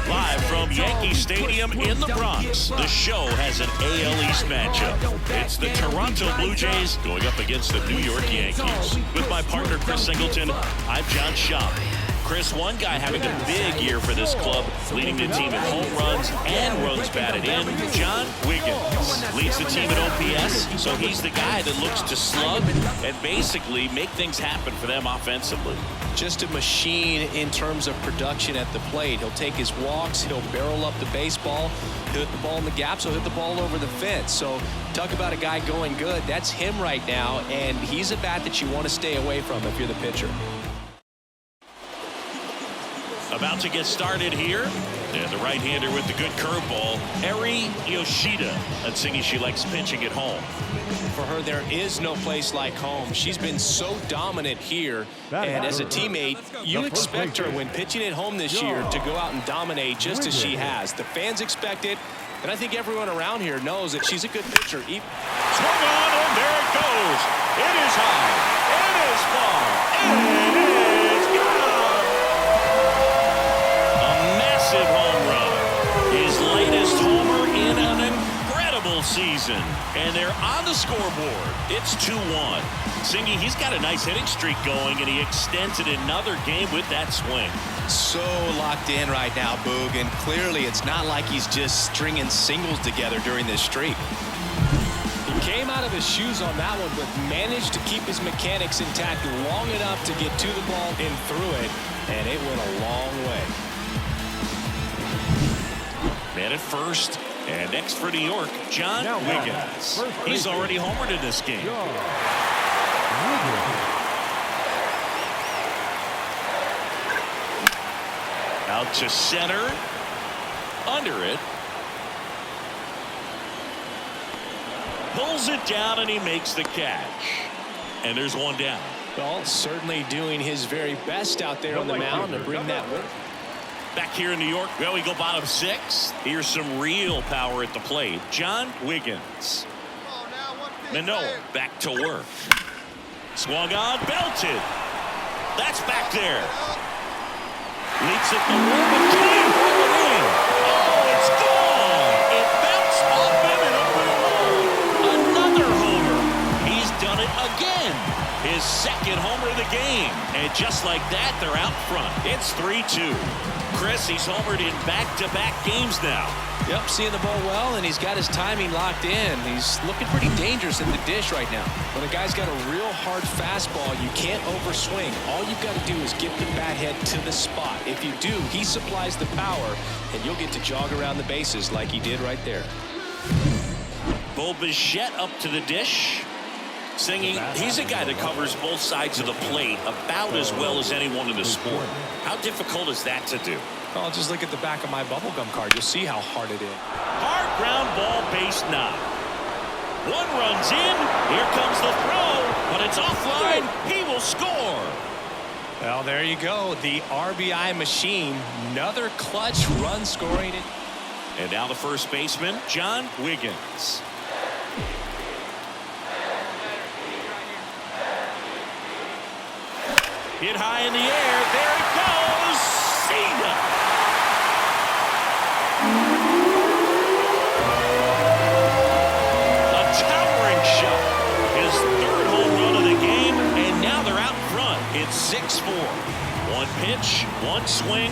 Live from Yankee Stadium in the Bronx, the show has an AL East matchup. It's the Toronto Blue Jays going up against the New York Yankees. With my partner, Chris Singleton, I'm John Schaub. Chris, one guy having a big year for this club, leading the team in home runs and runs batted in. John Wiggins leads the team at OPS, so he's the guy that looks to slug and basically make things happen for them offensively. Just a machine in terms of production at the plate. He'll take his walks, he'll barrel up the baseball, he'll hit the ball in the gaps, he'll hit the ball over the fence. So talk about a guy going good. That's him right now, and he's a bat that you want to stay away from if you're the pitcher. About to get started here. And the right-hander with the good curveball, Eri Yoshida. And singing she likes pitching at home. For her, there is no place like home. She's been so dominant here. And as a teammate, you expect her when pitching at home this year to go out and dominate just as she has. The fans expect it. And I think everyone around here knows that she's a good pitcher. Swung on, and there it goes. It is high. It is far. It is gone. Home run. His latest homer in an incredible season. And they're on the scoreboard. It's 2-1. Singy, he's got a nice hitting streak going, and he extends it another game with that swing. So locked in right now, Boog, and clearly it's not like he's just stringing singles together during this streak. He came out of his shoes on that one, but managed to keep his mechanics intact long enough to get to the ball and through it, and it went a long way. Man at first, and next for New York, John Wiggins. He's already homered in this game. Out to center, under it. Pulls it down, and he makes the catch. And there's one down. Well, certainly doing his very best out there on the mound to bring that with. Back here in New York, well, we go bottom 6. Here's some real power at the plate. John Wiggins. Manoah back to work. Swung on, belted. That's back there. Leaps at the wall, but can't hold it in. Oh, it's gone. It bounced off him and over the wall. Another homer. He's done it again. His second homer of the game. And just like that, they're out front. It's 3-2. Chris, he's homered in back-to-back games now. Yep, seeing the ball well, and he's got his timing locked in. He's looking pretty dangerous in the dish right now. When a guy's got a real hard fastball, you can't overswing. All you've got to do is get the bat head to the spot. If you do, he supplies the power, and you'll get to jog around the bases like he did right there. Bo Bichette up to the dish. Singing, he's a guy that covers both sides of the plate about as well as anyone in the sport. How difficult is that to do? Well, just look at the back of my bubblegum card. You'll see how hard it is. Hard ground ball, base knock. One runs in. Here comes the throw. But it's offline. He will score. Well, there you go. The RBI machine. Another clutch run scoring. And now the first baseman, John Wiggins. Hit high in the air. There it goes. Cena. A towering shot. His third home run of the game, and now they're out front. It's 6-4. One pitch, one swing,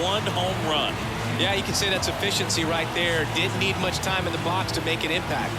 one home run. Yeah, you can say that's efficiency right there. Didn't need much time in the box to make an impact.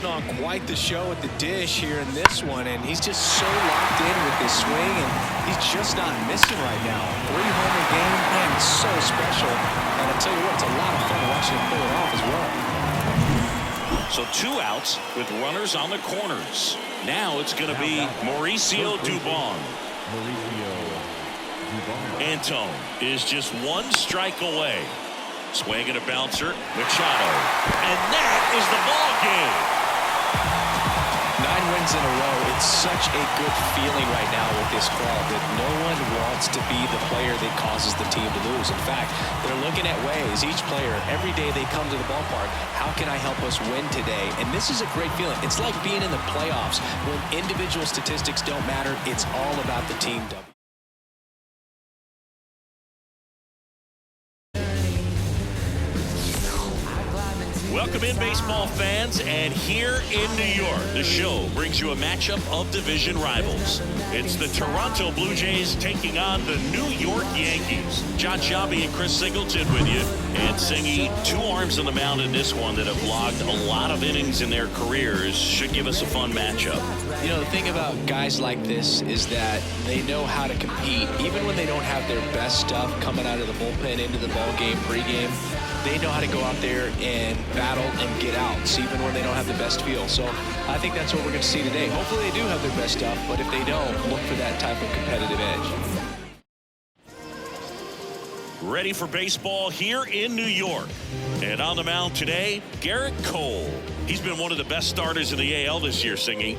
On quite the show at the dish here in this one, and he's just so locked in with this swing, and he's just not missing right now. 3-homer game, man, it's so special, and I'll tell you what, it's a lot of fun watching him pull it off as well. So 2 outs with runners on the corners. Now it's going to be Mauricio Dubon. Antone is just 1 strike away. Swing and a bouncer, Machado, and that is the ball game. 9 wins wins in a row. It's such a good feeling right now with this club that no one wants to be the player that causes the team to lose. In fact, they're looking at ways, each player, every day they come to the ballpark, how can I help us win today? And this is a great feeling. It's like being in the playoffs. When individual statistics don't matter, it's all about the team W. Welcome in, baseball fans, and here in New York, the show brings you a matchup of division rivals. It's the Toronto Blue Jays taking on the New York Yankees. John Shabby and Chris Singleton with you. And Singy, two arms on the mound in this one that have logged a lot of innings in their careers. Should give us a fun matchup. You know, the thing about guys like this is that they know how to compete. Even when they don't have their best stuff coming out of the bullpen into the ball game, pregame, they know how to go out there and battle and get outs, even when they don't have the best feel. So I think that's what we're going to see today. Hopefully they do have their best stuff, but if they don't, look for that type of competitive edge. Ready for baseball here in New York. And on the mound today, Garrett Cole. He's been one of the best starters in the AL this year, Singy.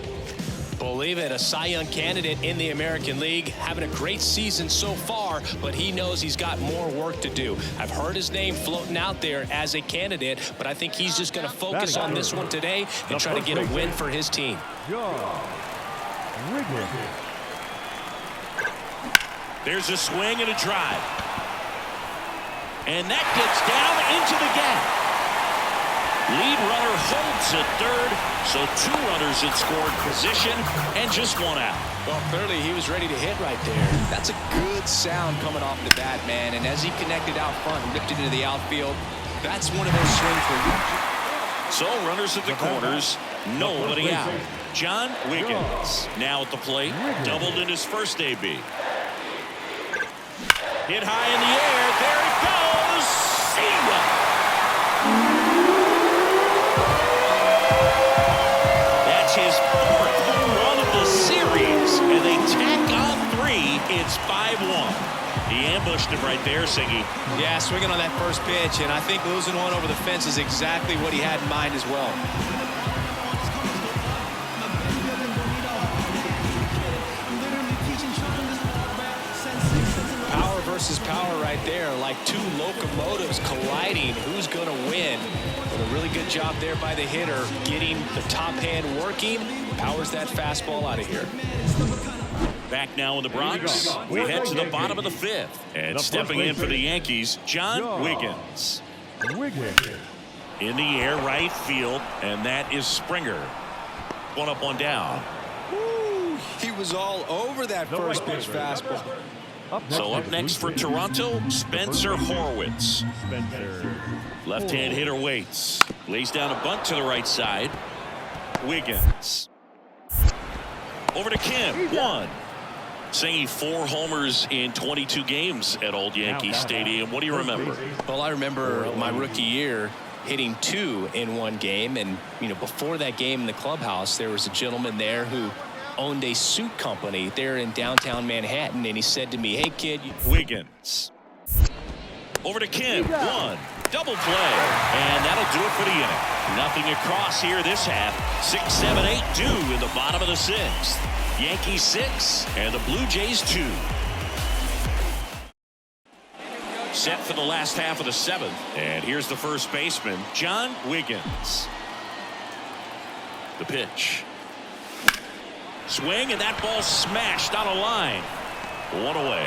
Believe it, a Cy Young candidate in the American League, having a great season so far, but he knows he's got more work to do. I've heard his name floating out there as a candidate, but I think he's just going to focus on this one today and try to get a win for his team. There's a swing and a drive. And that gets down into the gap. Lead runner holds at third, so two runners in scoring position and just one out. Well, clearly he was ready to hit right there. That's a good sound coming off the bat, man. And as he connected out front and ripped it into the outfield, that's one of those swings for you. So runners at the corners, nobody out. John Wiggins now at the plate, doubled in his first AB. Hit high in the air, there it goes, see ya! His fourth home run of the series, and they tack on three. It's 5-1. He ambushed him right there, Singy. Yeah, swinging on that first pitch, and I think losing one over the fence is exactly what he had in mind as well. Power versus power right there, like two locomotives colliding. Who's going to win? But a really good job there by the hitter, getting the top hand working. Powers that fastball out of here. Back now in the Bronx, we head to the bottom of the fifth. And stepping in for the Yankees, John Wiggins. In the air, right field, and that is Springer. One up, one down. Woo, he was all over that first pitch fastball. So up next for Toronto, Spencer Horwitz. Left-hand hitter waits. Lays down a bunt to the right side. Wiggins. Over to Kim. One. Singy 4 homers in 22 games at Old Yankee Stadium. What do you remember? Well, I remember my rookie year hitting 2 in one game. And, you know, before that game in the clubhouse, there was a gentleman there who owned a suit company there in downtown Manhattan, and he said to me, hey kid, Wiggins over to Kim. One double play, and that'll do it for the inning. Nothing across here this half. 6, 7, 8 due in the bottom of the 6th. Yankees 6 and the Blue Jays 2. Set for the last half of the 7th, and here's the first baseman, John Wiggins. The pitch. Swing, and that ball smashed on a line. One away.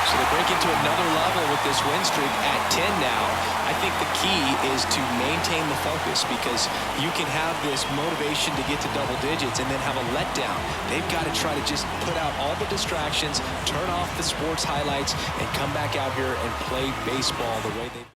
So they break into another level with this win streak at 10 now. I think the key is to maintain the focus, because you can have this motivation to get to double digits and then have a letdown. They've got to try to just put out all the distractions, turn off the sports highlights, and come back out here and play baseball the way they.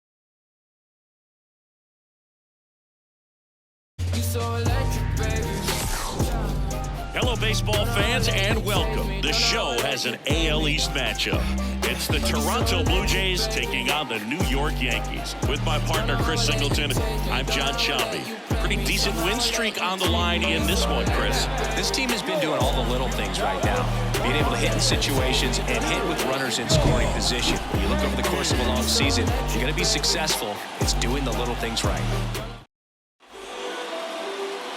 Hello, baseball fans, and welcome. The show has an AL East matchup. It's the Toronto Blue Jays taking on the New York Yankees. With my partner, Chris Singleton, I'm John Shabby. Pretty decent win streak on the line in this one, Chris. This team has been doing all the little things right now. being able to hit in situations and hit with runners in scoring position. When you look over the course of a long season, if you're going to be successful, it's doing the little things right.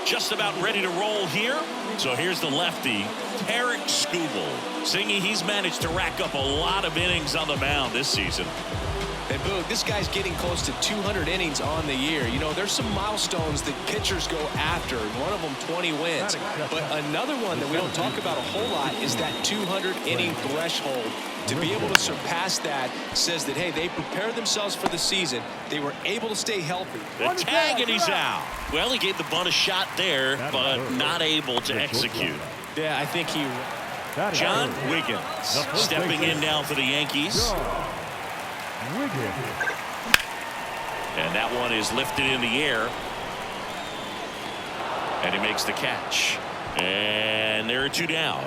Just about ready to roll here. So here's the lefty, Tarek Skubal. Singy, he's managed to rack up a lot of innings on the mound this season. And Boog, this guy's getting close to 200 innings on the year. You know, there's some milestones that pitchers go after, one of them 20 wins. But another one that we don't talk about a whole lot is that 200-inning threshold. To be able to surpass that says that, hey, they prepared themselves for the season. They were able to stay healthy. The tag, and he's out. Well, he gave the bunt a shot there, but not able to execute. Yeah, I think he... John Wiggins stepping in now for the Yankees. And that one is lifted in the air. And he makes the catch. And there are two down.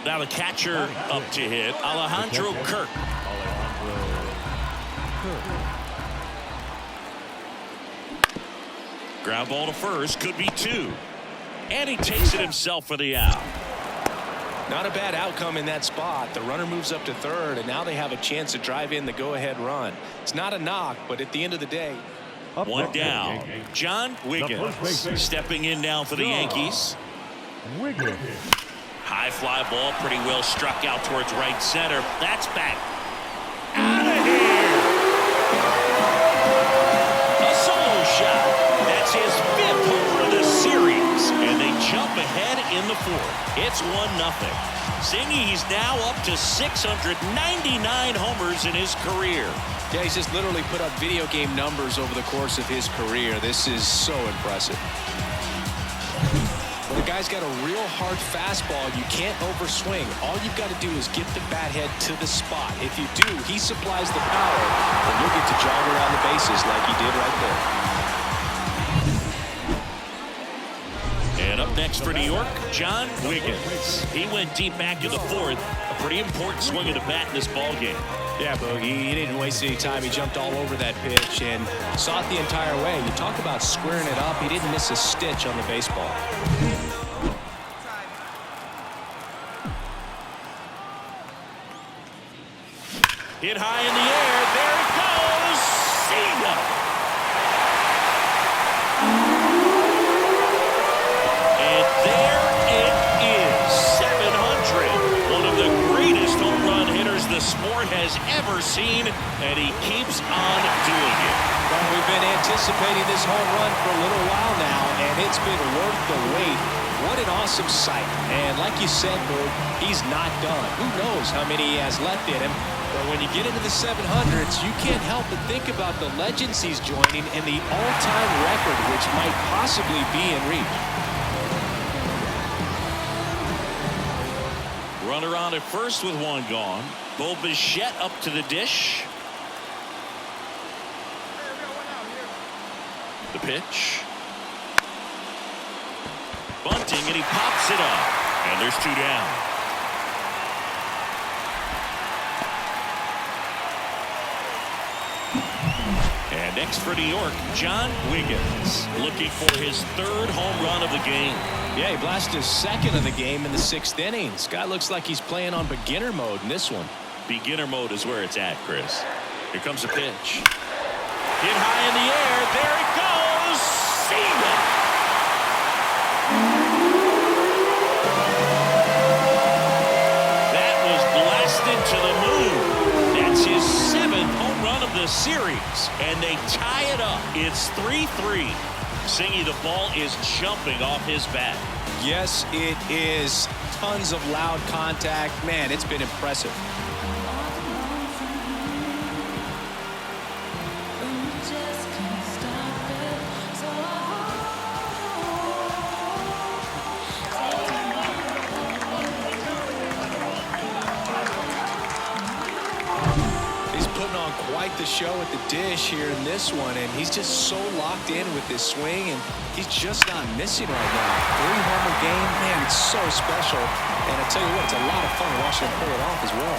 Now the catcher up to hit, Alejandro Kirk. Ground ball to first, could be two. And he takes it himself for the out. Not a bad outcome in that spot. The runner moves up to third, and now they have a chance to drive in the go-ahead run. It's not a knock, but at the end of the day. One down. John Wiggins stepping in now for the Yankees. High fly ball, pretty well struck out towards right center. That's back. Out of here. A solo shot. That's his 5th homer of the series. And they jump ahead in the 4th. It's 1-0. Singy, he's now up to 699 homers in his career. Yeah, he's just literally put up video game numbers over the course of his career. This is so impressive. When a guy's got a real hard fastball, you can't overswing. All you've got to do is get the bat head to the spot. If you do, he supplies the power, and you'll get to jog around the bases like he did right there. And up next for New York, John Wiggins. He went deep back in the 4th. A pretty important swing of the bat in this ball game. Yeah, Bogey, he didn't waste any time. He jumped all over that pitch and saw it the entire way. You talk about squaring it up. He didn't miss a stitch on the baseball. Hit high in the air. There it goes. See ya. And there it is. 700. One of the greatest home run hitters the sport has ever seen, and he keeps on doing it. Well, we've been anticipating this home run for a little while now, and it's been worth the wait. What an awesome sight. And like you said, Boog, he's not done. Who knows how many he has left in him. But when you get into the 700s, you can't help but think about the legends he's joining and the all-time record, which might possibly be in reach. Runner on at first with one gone. Bo Bichette up to the dish. The pitch. Bunting, and he pops it up. And there's two down. And next for New York, John Wiggins, looking for his 3rd home run of the game. Yeah, he blasted his 2nd of the game in the 6th inning. This guy looks like he's playing on beginner mode in this one. Beginner mode is where it's at, Chris. Here comes a pitch. Hit high in the air. There it goes. See ya. That was blasted to the moon. That's his 7th home run of the series. And they tie it up. It's 3-3. Singy, the ball is jumping off his bat. Yes, it is. Tons of loud contact. Man, it's been impressive. Quite the show at the dish here in this one, and he's just so locked in with this swing, and he's just not missing right now. 3-homer game, man, it's so special. And I tell you what, it's a lot of fun watching him pull it off as well.